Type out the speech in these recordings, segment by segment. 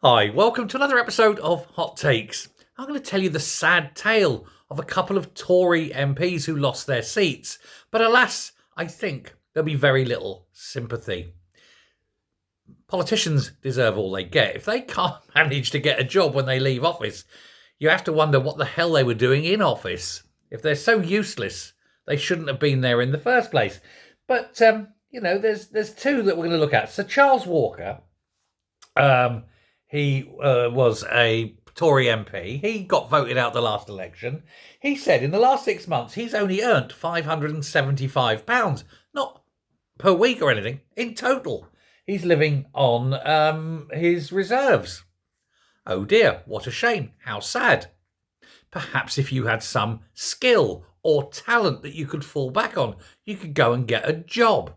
Hi, welcome to another episode of Hot Takes. I'm going to tell you the sad tale of a couple of Tory MPs who lost their seats, but alas, I think there'll be very little sympathy. Politicians deserve all they get. If they can't manage to get a job when they leave office, you have to wonder what the hell they were doing in office. If they're so useless, they shouldn't have been there in the first place. But, there's two that we're going to look at. Sir Charles Walker, he was a Tory MP. He got voted out the last election. He said in the last 6 months he's only earned £575, not per week or anything, in total. He's living on his reserves. Oh dear, what a shame. How sad. Perhaps if you had some skill or talent that you could fall back on, you could go and get a job.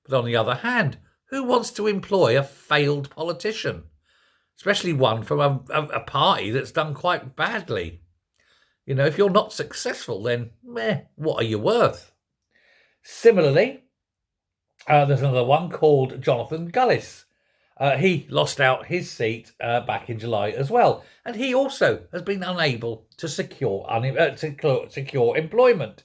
But on the other hand, who wants to employ a failed politician? Especially one from a party that's done quite badly. You know, if you're not successful, then what are you worth? Similarly, there's another one called Jonathan Gullis. He lost out his seat back in July as well. And he also has been unable to secure employment.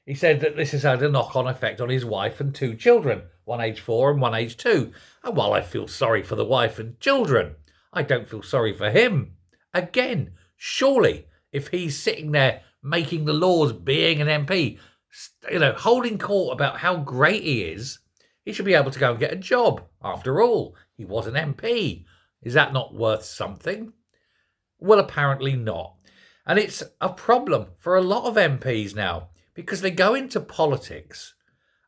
He said that this has had a knock-on effect on his wife and two children, one age 4 and one age 2. And while I feel sorry for the wife and children, I don't feel sorry for him. Again, surely, if he's sitting there making the laws, being an MP, holding court about how great he is, he should be able to go and get a job. After all, he was an MP. Is that not worth something? Well, apparently not. And it's a problem for a lot of MPs now, because they go into politics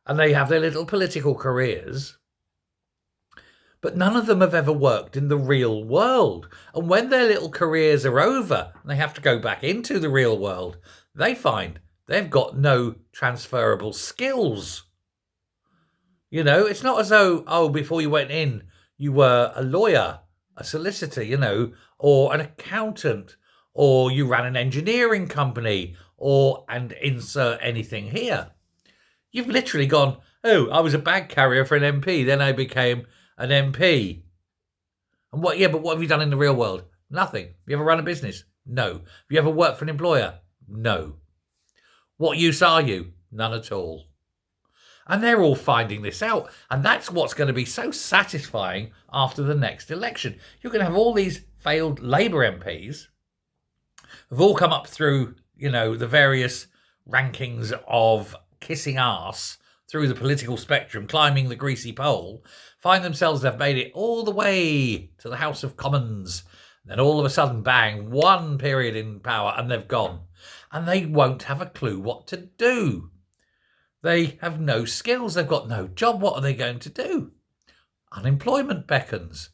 and they have their little political careers, but none of them have ever worked in the real world. And when their little careers are over and they have to go back into the real world, they find they've got no transferable skills. You know, it's not as though, before you went in, you were a lawyer, a solicitor, or an accountant, or you ran an engineering company, and insert anything here. You've literally gone, I was a bag carrier for an MP, then I became an MP. And what have you done in the real world? Nothing. Have you ever run a business? No. Have you ever worked for an employer? No. What use are you? None at all. And they're all finding this out. And that's what's going to be so satisfying after the next election. You're going to have all these failed Labour MPs who've all come up through, the various rankings of kissing arse through the political spectrum, climbing the greasy pole, find themselves they've made it all the way to the House of Commons. Then all of a sudden, bang, one period in power and they've gone. And they won't have a clue what to do. They have no skills. They've got no job. What are they going to do? Unemployment beckons.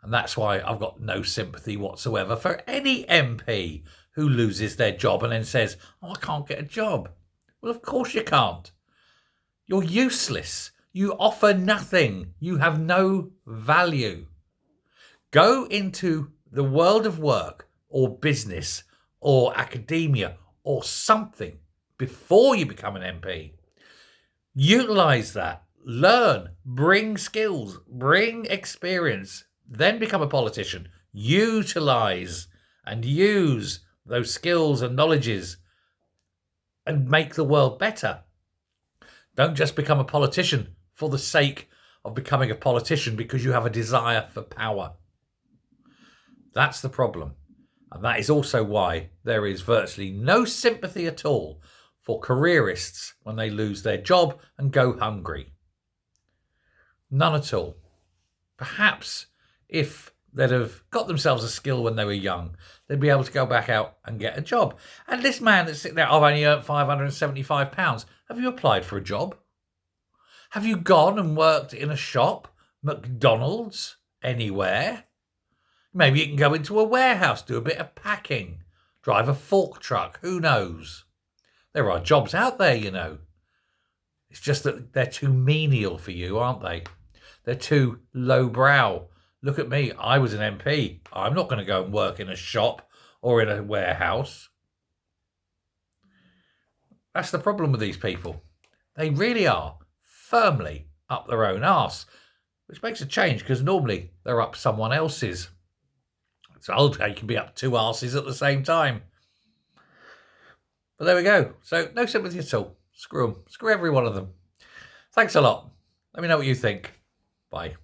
And that's why I've got no sympathy whatsoever for any MP who loses their job and then says, I can't get a job. Well, of course you can't. You're useless. You offer nothing. You have no value. Go into the world of work or business or academia or something before you become an MP. Utilise that. Learn. Bring skills. Bring experience. Then become a politician. Utilise and use those skills and knowledges and make the world better. Don't just become a politician for the sake of becoming a politician because you have a desire for power. That's the problem. And that is also why there is virtually no sympathy at all for careerists when they lose their job and go hungry. None at all. Perhaps if they'd have got themselves a skill when they were young, they'd be able to go back out and get a job. And this man that's sitting there, I've only earned £575. Have you applied for a job? Have you gone and worked in a shop, McDonald's, anywhere? Maybe you can go into a warehouse, do a bit of packing, drive a fork truck, who knows? There are jobs out there, It's just that they're too menial for you, aren't they? They're too lowbrow. Look at me, I was an MP. I'm not going to go and work in a shop or in a warehouse. That's the problem with these people. They really are firmly up their own arse, which makes a change because normally they're up someone else's. So he can be up two arses at the same time. But there we go. So no sympathy at all. Screw them. Screw every one of them. Thanks a lot. Let me know what you think. Bye.